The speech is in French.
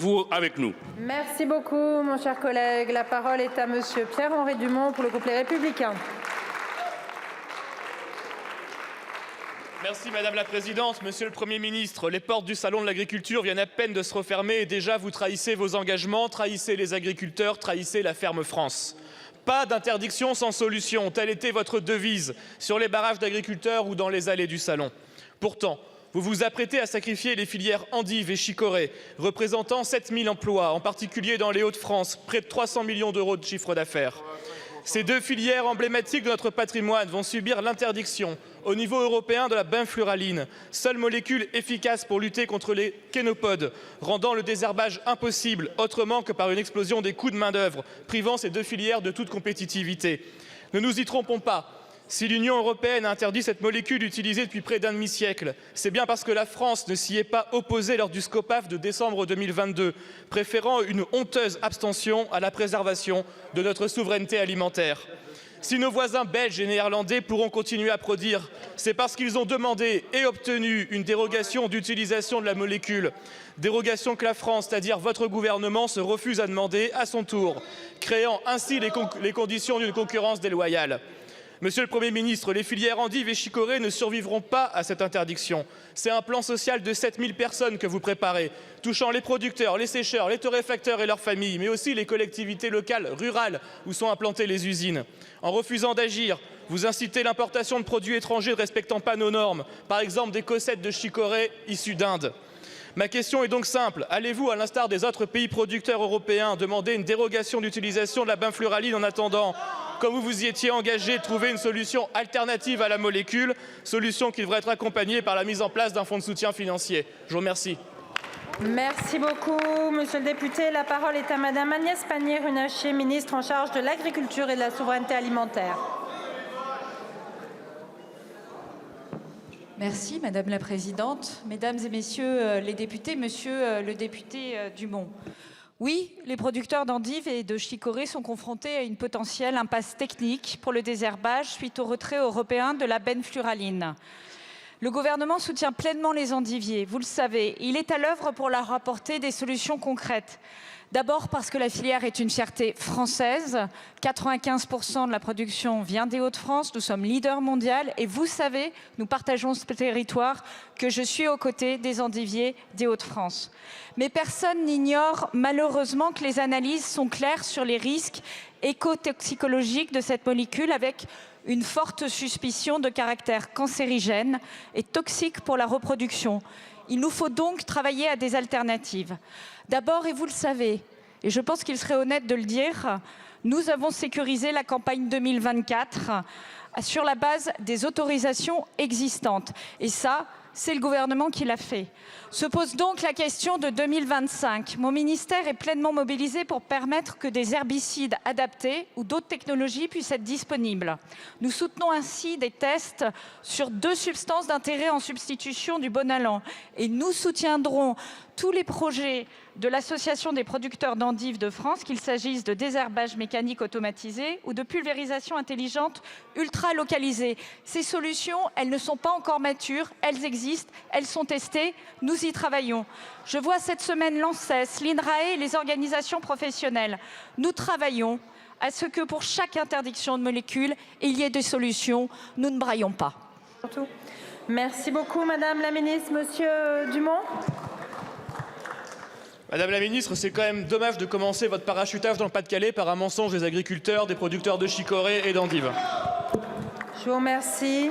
vous avec nous. Merci beaucoup, mon cher collègue. La parole est à monsieur Pierre-Henri Dumont pour le groupe Les Républicains. Merci Madame la Présidente. Monsieur le Premier ministre, les portes du Salon de l'agriculture viennent à peine de se refermer et déjà vous trahissez vos engagements, trahissez les agriculteurs, trahissez la ferme France. Pas d'interdiction sans solution, telle était votre devise sur les barrages d'agriculteurs ou dans les allées du Salon. Pourtant, vous vous apprêtez à sacrifier les filières endives et chicorées, représentant 7000 emplois, en particulier dans les Hauts-de-France, près de 300 millions d'euros de chiffre d'affaires. Ces deux filières emblématiques de notre patrimoine vont subir l'interdiction au niveau européen de la benfluraline, seule molécule efficace pour lutter contre les kénopodes, rendant le désherbage impossible autrement que par une explosion des coûts de main-d'œuvre, privant ces deux filières de toute compétitivité. Ne nous y trompons pas. Si l'Union européenne a interdit cette molécule utilisée depuis près d'un demi-siècle, c'est bien parce que la France ne s'y est pas opposée lors du SCOPAF de décembre 2022, préférant une honteuse abstention à la préservation de notre souveraineté alimentaire. Si nos voisins belges et néerlandais pourront continuer à produire, c'est parce qu'ils ont demandé et obtenu une dérogation d'utilisation de la molécule. Dérogation que la France, c'est-à-dire votre gouvernement, se refuse à demander à son tour, créant ainsi les conditions d'une concurrence déloyale. Monsieur le Premier ministre, les filières endives et chicorées ne survivront pas à cette interdiction. C'est un plan social de 7000 personnes que vous préparez, touchant les producteurs, les sécheurs, les torréfacteurs et leurs familles, mais aussi les collectivités locales, rurales, où sont implantées les usines. En refusant d'agir, vous incitez l'importation de produits étrangers ne respectant pas nos normes, par exemple des cossettes de chicorée issues d'Inde. Ma question est donc simple. Allez-vous, à l'instar des autres pays producteurs européens, demander une dérogation d'utilisation de la benfluraline en attendant, comme vous vous y étiez engagé, trouver une solution alternative à la molécule, solution qui devrait être accompagnée par la mise en place d'un fonds de soutien financier? Je vous remercie. Merci beaucoup, monsieur le député. La parole est à madame Agnès Pannier-Runacher, ministre en charge de l'agriculture et de la souveraineté alimentaire. Merci Madame la Présidente. Mesdames et Messieurs les députés, Monsieur le député Dumont. Oui, les producteurs d'endives et de chicorée sont confrontés à une potentielle impasse technique pour le désherbage suite au retrait européen de la benfluraline. Le gouvernement soutient pleinement les endiviers, vous le savez. Il est à l'œuvre pour leur apporter des solutions concrètes. D'abord parce que la filière est une fierté française. 95% de la production vient des Hauts-de-France. Nous sommes leader mondial et vous savez, nous partageons ce territoire, que je suis aux côtés des endiviers des Hauts-de-France. Mais personne n'ignore malheureusement que les analyses sont claires sur les risques écotoxicologiques de cette molécule avec une forte suspicion de caractère cancérigène et toxique pour la reproduction. Il nous faut donc travailler à des alternatives. D'abord, et vous le savez, et je pense qu'il serait honnête de le dire, nous avons sécurisé la campagne 2024 sur la base des autorisations existantes. Et ça, c'est le gouvernement qui l'a fait. Se pose donc la question de 2025. Mon ministère est pleinement mobilisé pour permettre que des herbicides adaptés ou d'autres technologies puissent être disponibles. Nous soutenons ainsi des tests sur 2 substances d'intérêt en substitution du Bonalan. Et nous soutiendrons tous les projets de l'Association des producteurs d'endives de France, qu'il s'agisse de désherbage mécanique automatisé ou de pulvérisation intelligente ultra localisée. Ces solutions, elles ne sont pas encore matures, elles existent, elles sont testées, nous y travaillons. Je vois cette semaine l'ANSES, l'INRAE et les organisations professionnelles. Nous travaillons à ce que pour chaque interdiction de molécules, il y ait des solutions. Nous ne braillons pas. Merci beaucoup, madame la ministre. Monsieur Dumont. Madame la ministre, c'est quand même dommage de commencer votre parachutage dans le Pas-de-Calais par un mensonge des agriculteurs, des producteurs de chicorée et d'endives. Je vous remercie.